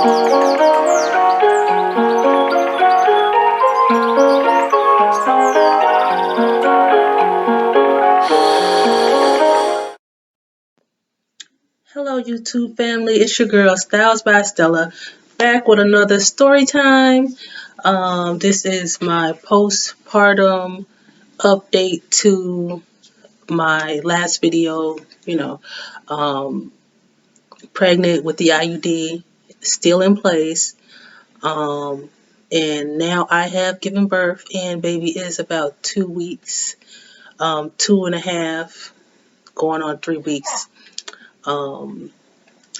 Hello, YouTube family. It's your girl, Styles by Stella, back with another story time. This is my postpartum update to my last video. Um, pregnant with the I.U.D. still in place. Um, and now I have given birth, and baby is about 2 weeks, 2.5, going on 3 weeks. Um,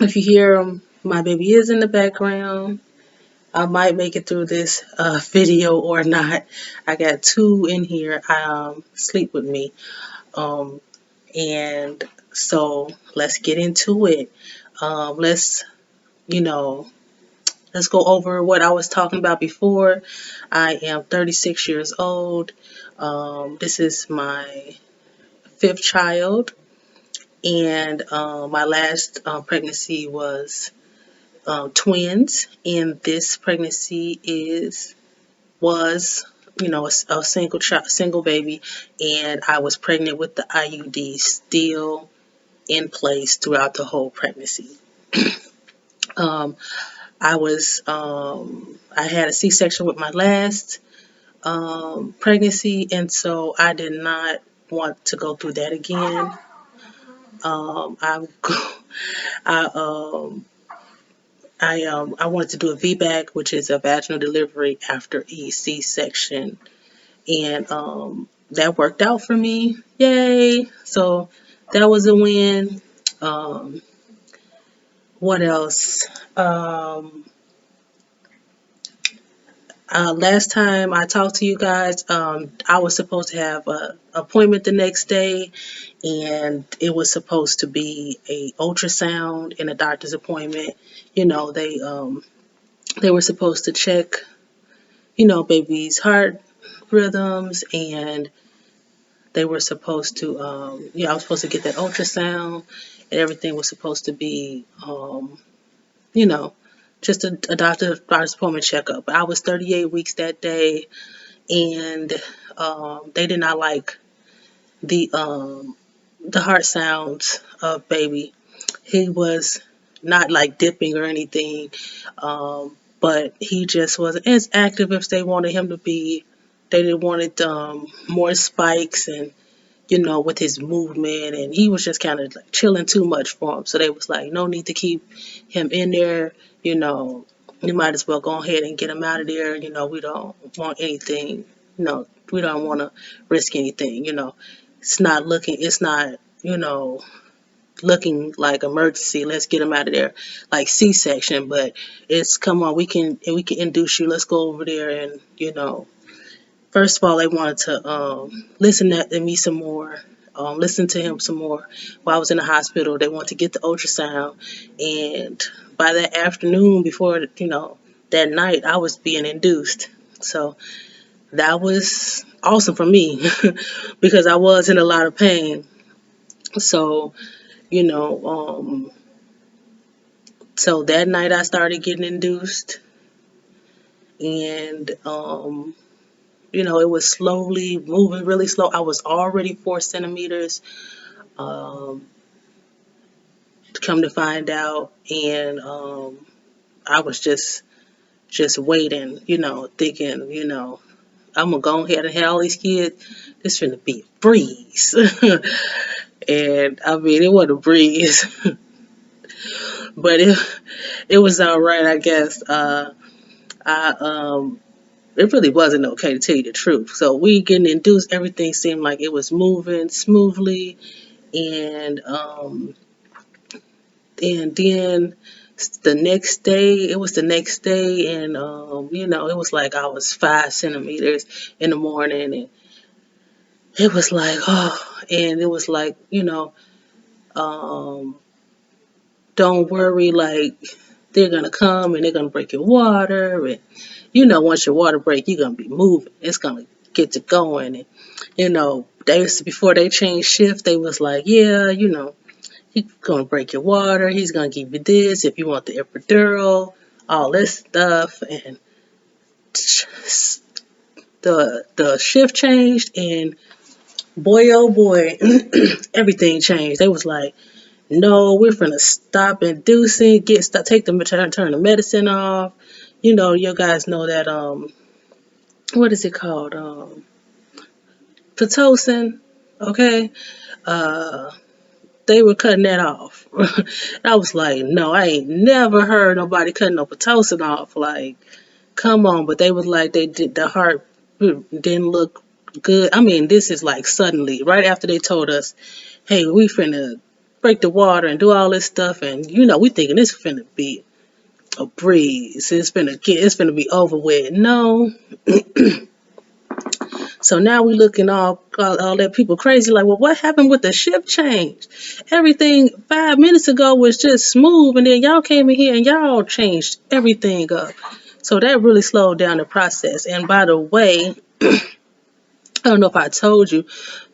If you hear my baby is in the background, I might make it through this video or not. I got two in here sleep with me. Um, and so let's get into it. Let's, you know, let's go over what I was talking about before. I am 36 years old. This is my fifth child. And my last pregnancy was twins, and this pregnancy was a single baby, and I was pregnant with the I.U.D still in place throughout the whole pregnancy. um, I had a C-section with my last pregnancy, and so I did not want to go through that again. I I I wanted to do a VBAC, which is a vaginal delivery after a C-section, and that worked out for me. Yay! So that was a win. Um, what else? Last time I talked to you guys, I was supposed to have an appointment the next day, and it was supposed to be a ultrasound and a doctor's appointment. They were supposed to check, baby's heart rhythms, and they were supposed to, I was supposed to get that ultrasound, and everything was supposed to be, you know, just a doctor's appointment checkup. But I was 38 weeks that day, and they did not like the heart sounds of baby. He was not like dipping or anything, but he just wasn't as active as they wanted him to be. They didn't wanted more spikes and with his movement, and he was just kind of like chilling too much for him. So they was like, no need to keep him in there. You might as well go ahead and get him out of there. We don't want anything. We don't want to risk anything. It's not looking like emergency. Let's get him out of there, like C-section. But it's come on, we can induce you. Let's go over there and first of all, they wanted to listen to me some more, listen to him some more while I was in the hospital. They wanted to get the ultrasound, and by that afternoon, before that night, I was being induced. So that was awesome for me because I was in a lot of pain. So you know, so that night I started getting induced, and it was slowly moving, really slow. I was already 4 centimeters, um, come to find out, and I was just waiting, thinking, I'm gonna go ahead and have all these kids. This finna be a breeze, and I mean, it wasn't a breeze, but it was all right, I guess. I It really wasn't okay, to tell you the truth. So we getting induced, everything seemed like it was moving smoothly, and then it was the next day, and it was like I was 5 centimeters in the morning, and it was like, oh, and it was like, um, don't worry, like they're gonna come and they're gonna break your water, and once your water break, you're gonna be moving. It's gonna get to going, and before they changed shift, they was like, yeah, he's gonna break your water. He's gonna give you this if you want the epidural. all this stuff, and the shift changed, and boy oh boy, everything changed. They was like, no, we're finna stop inducing, take the turn the medicine off. You know, you guys know that what is it called? Pitocin. Okay. Uh they were cutting that off. I was like, no, I ain't never heard nobody cutting no Pitocin off. Like, come on. But they was like, they did, the heart didn't look good. I mean, this is like suddenly, right after they told us, hey, we finna break the water and do all this stuff. And, you know, we thinking it's finna be a breeze. It's finna be over with. No. So now we looking all that people crazy like, well, what happened with the shift change? Everything 5 minutes ago was just smooth, and then y'all came in here and y'all changed everything up. So that really slowed down the process. And by the way, I don't know if I told you,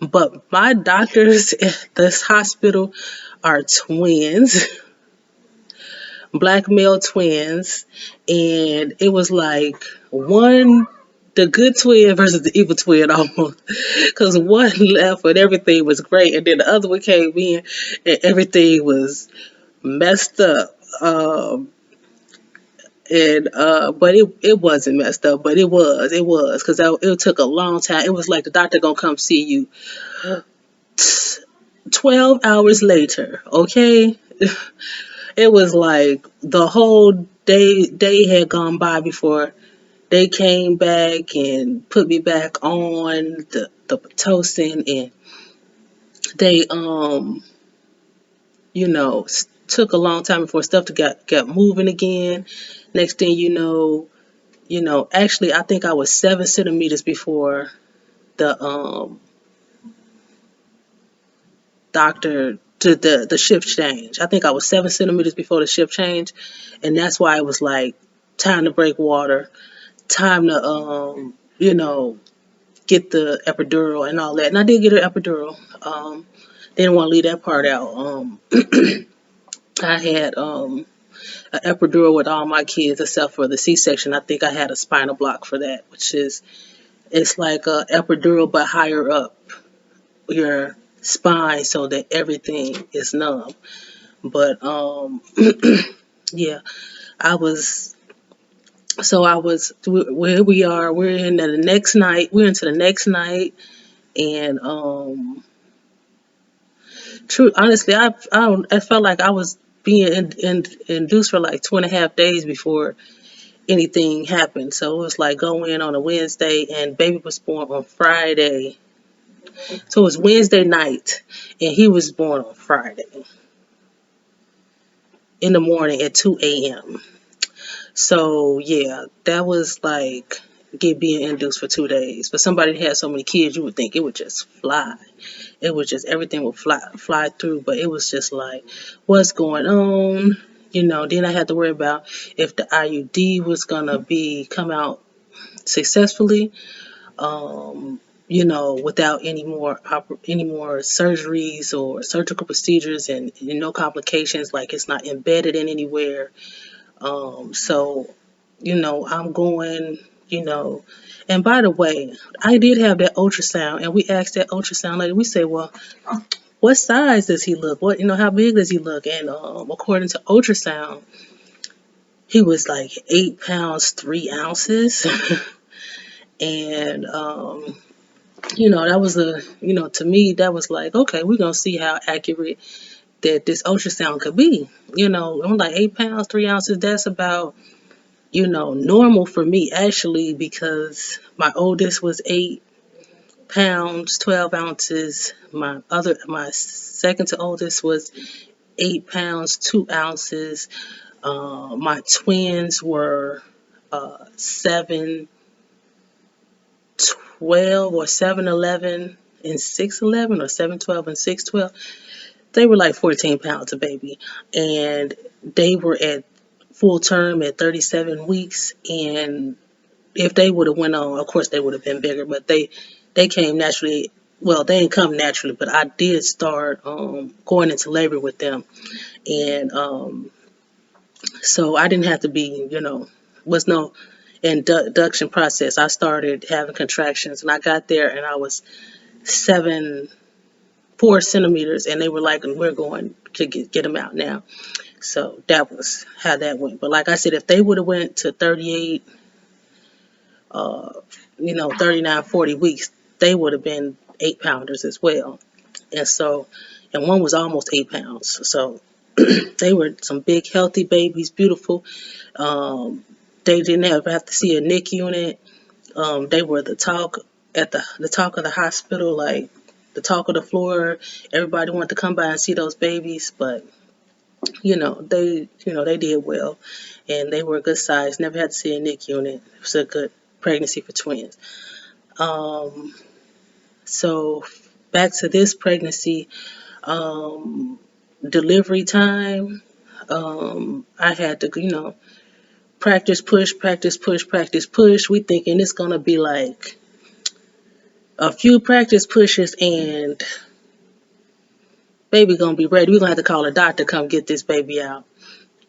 but my doctors at this hospital are twins, black male twins, and it was like the good twin versus the evil twin almost. Because one left and everything was great, and then the other one came in and everything was messed up. And but it wasn't messed up, but it was because it took a long time. It was like the doctor gonna come see you 12 hours later. Okay, it was like the whole day had gone by before they came back and put me back on the Pitocin, and they took a long time before stuff to got moving again. Next thing actually I think I was 7 centimeters before the doctor to the shift change. I think I was 7 centimeters before the shift change, and that's why it was like time to break water, time to get the epidural and all that. And I did get an epidural. Didn't want to leave that part out. I had an epidural with all my kids except for the C-section. I think I had a spinal block for that, which is it's like a epidural but higher up your spine so that everything is numb. But yeah, I was where we are. We're into the next night. We're into the next night, and true. Honestly, I felt like I was being induced for like 2.5 days before anything happened. So it was like go in on a Wednesday, and baby was born on Friday. So it was Wednesday night, and he was born on Friday in the morning at 2 a.m. So yeah, that was like being induced for 2 days. For somebody that had so many kids, you would think it would just fly. It was just everything would fly through, but it was just like, what's going on? Then I had to worry about if the I.U.D was gonna come out successfully, without any more surgeries or surgical procedures, and no complications, like it's not embedded in anywhere. So, I'm going, and by the way, I did have that ultrasound, and we asked that ultrasound lady, we said, well, what size does he look? How big does he look? And according to ultrasound, he was like 8 pounds, 3 ounces. And, that was to me, that was like, okay, we're going to see how accurate that this ultrasound could be. I'm like 8 pounds, 3 ounces. That's about, normal for me actually, because my oldest was 8 pounds, 12 ounces. My second to oldest was 8 pounds, 2 ounces. My twins were 7'12" or 7'11" and 6'11", or 7'12" and 6'12". They were like 14 pounds a baby, and they were at full term at 37 weeks. And if they would have went on, of course they would have been bigger, but they came naturally. Well, they didn't come naturally, but I did start going into labor with them, and So I didn't have to be, was no induction process. I started having contractions, and I got there, and I was 4 centimeters, and they were like, "We're going to get them out now." So that was how that went. But like I said, if they would have went to 38, uh, 39, 40 weeks, they would have been 8 pounders as well. And so, and one was almost 8 pounds. So they were some big, healthy babies, beautiful. Um, they didn't ever have to see a NIC unit. They were the talk at the talk of the hospital, like the talk of the floor. Everybody wanted to come by and see those babies, but they did well, and they were a good size. Never had to see a NIC unit. It was a good pregnancy for twins. Um, so back to this pregnancy, delivery time. I had to, practice, push, practice, push, practice, push. We thinking it's gonna be like a few practice pushes and baby gonna be ready. We're gonna have to call a doctor to come get this baby out.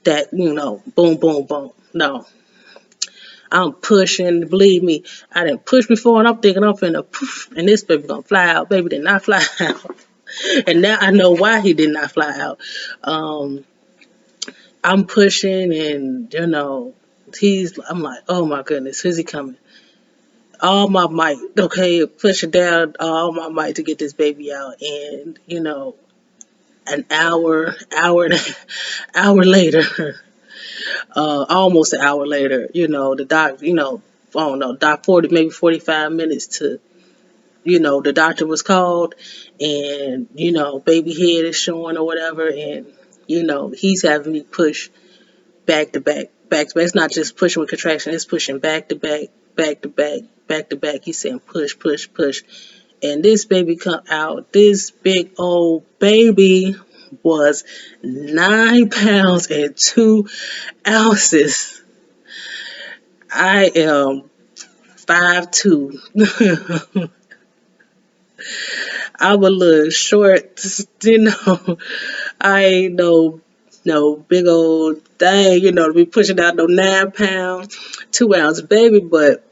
That, boom, boom, boom. No, I'm pushing. Believe me, I didn't push before, and I'm thinking I'm finna poof, and this baby gonna fly out. Baby did not fly out, and now I know why he did not fly out. Um, I'm pushing, and I'm like, oh my goodness, who's he coming? All my might, okay, push it down, all my might to get this baby out, and an hour, hour later, almost an hour later, the doc, I don't know, 40, maybe 45 minutes to, the doctor was called, and, baby head is showing or whatever, and, he's having me push back to back, back to back. It's not just pushing with contraction, it's pushing back to back, back to back, back to back. He's saying push, push, push. And this baby come out, this big old baby was 9 pounds and 2 ounces. I am 5'2". I'm a little short, I ain't no big old thing, to be pushing out no 9 pounds, 2 ounce baby, but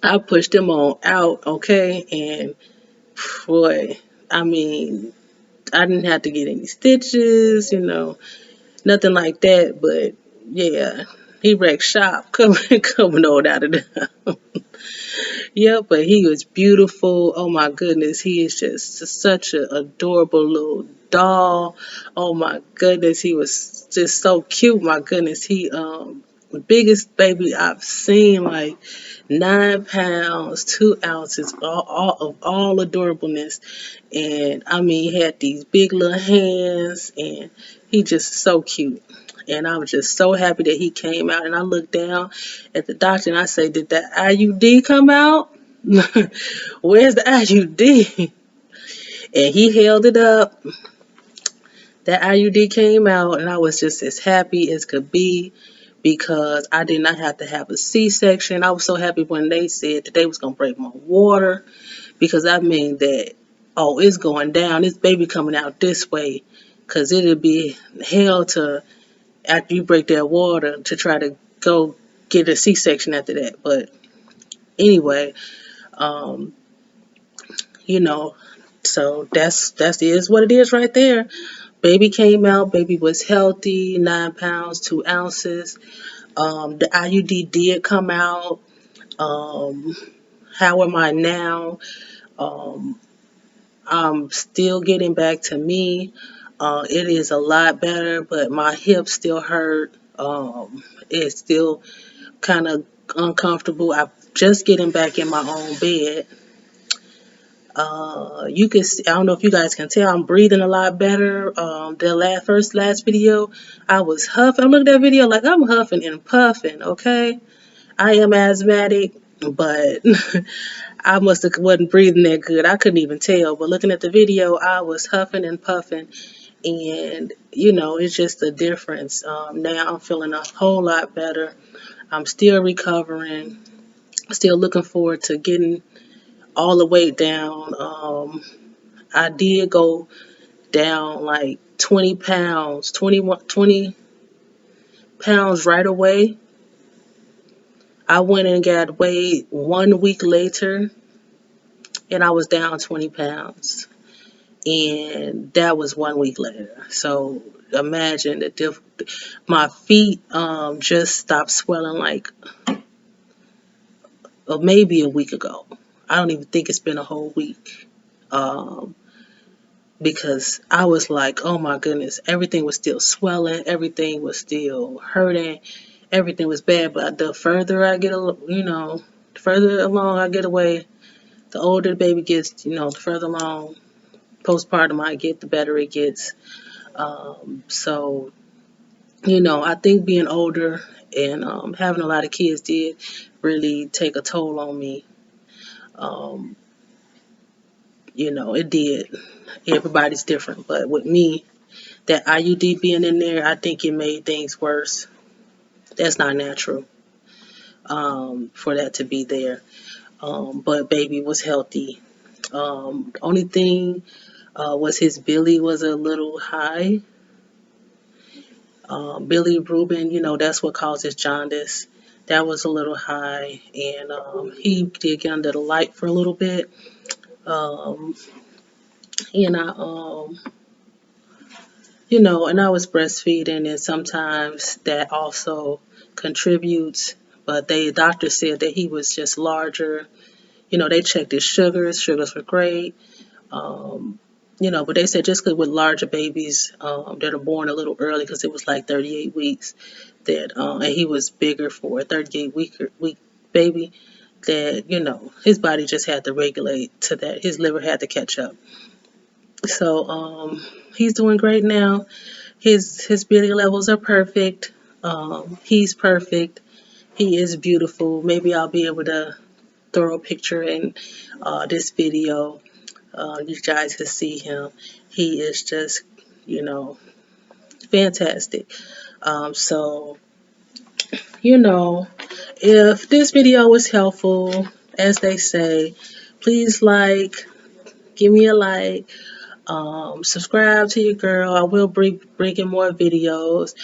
I pushed him on out, okay, and boy, I mean, I didn't have to get any stitches, nothing like that, but yeah, he wrecked shop coming on out of there. Yeah, but he was beautiful. Oh my goodness, he is just such an adorable little doll. Oh my goodness, he was just so cute. My goodness, he the biggest baby I've seen, like 9 pounds, 2 ounces, all adorableness. And I mean, he had these big little hands, and he just so cute. And I was just so happy that he came out. And I looked down at the doctor and I say, "Did that I.U.D come out? Where's the I.U.D?" And he held it up. That I.U.D came out, and I was just as happy as could be because I did not have to have a C-section. I was so happy when they said that they was gonna break my water, because I mean that, oh, it's going down. This baby coming out this way, because it'll be hell to, after you break that water, to try to go get a C-section after that. But anyway, um, you know, so that's is what it is right there. Baby came out. Baby was healthy, 9 pounds, 2 ounces. The I.U.D did come out. Um, how am I now? Um, I'm still getting back to me. It is a lot better, but my hips still hurt. It's still kind of uncomfortable. I'm just getting back in my own bed. You can see, I don't know if you guys can tell, I'm breathing a lot better. The last video, I was huffing. I'm looking at that video like I'm huffing and puffing. Okay, I am asthmatic, but I must have wasn't breathing that good. I couldn't even tell. But looking at the video, I was huffing and puffing, and it's just a difference. Now I'm feeling a whole lot better. I'm still recovering. Still looking forward to getting all the weight down. I did go down like 20 pounds, 20 pounds right away. I went and got weighed 1 week later, and I was down 20 pounds. And that was 1 week later. So imagine my feet just stopped swelling like maybe a week ago. I don't even think it's been a whole week. Um, because I was like, oh my goodness, everything was still swelling, everything was still hurting, everything was bad. But the further I get, the further along I get away, the older the baby gets, the further along postpartum I get, the better it gets. So, I think being older and having a lot of kids did really take a toll on me. Um, it did. Everybody's different, but with me, that I.U.D being in there, I think it made things worse. That's not natural for that to be there. But baby was healthy. Only thing was his Billy was a little high. Billy Rubin, that's what causes jaundice. That was a little high, and he did get under the light for a little bit. Um, and I was breastfeeding, and sometimes that also contributes. But doctor said that he was just larger. They checked his sugars. Sugars were great. Um, but they said just because with larger babies that are born a little early, because it was like 38 weeks, that and he was bigger for a 38-week baby, that his body just had to regulate to that. His liver had to catch up. So he's doing great now. His beauty levels are perfect. He's perfect. He is beautiful. Maybe I'll be able to throw a picture in this video. You guys can see him. He is just, fantastic. So, if this video was helpful, as they say, please give me a like. Subscribe to your girl. I will bring in more videos.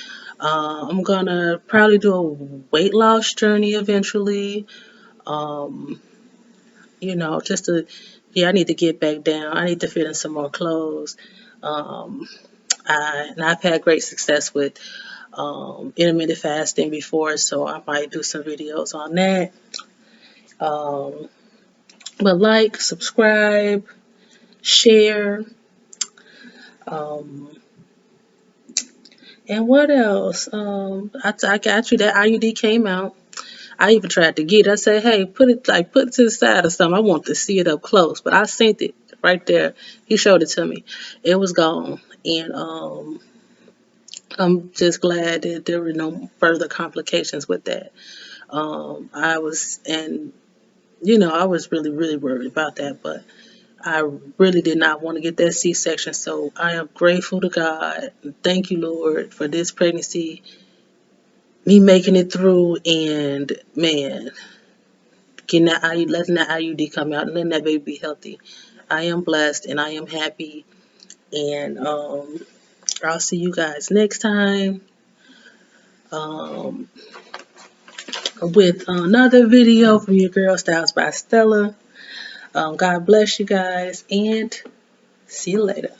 I'm gonna probably do a weight loss journey eventually. Um, just I need to get back down. I need to fit in some more clothes. Um, and I've had great success with intermittent fasting before, so I might do some videos on that. Um, but subscribe, share. Um, And what else? I got you that I.U.D came out. I even tried to get it. I said, hey, put it to the side or something. I want to see it up close. But I sent it right there. He showed it to me. It was gone. And I'm just glad that there were no further complications with that. I was really, really worried about that, but I really did not want to get that C-section. So I am grateful to God. Thank you, Lord, for this pregnancy, me making it through, and man, letting that I.U.D come out and letting that baby be healthy. I am blessed and I am happy, and I'll see you guys next time um, with another video from your girl Styles by Stella. God bless you guys, and see you later.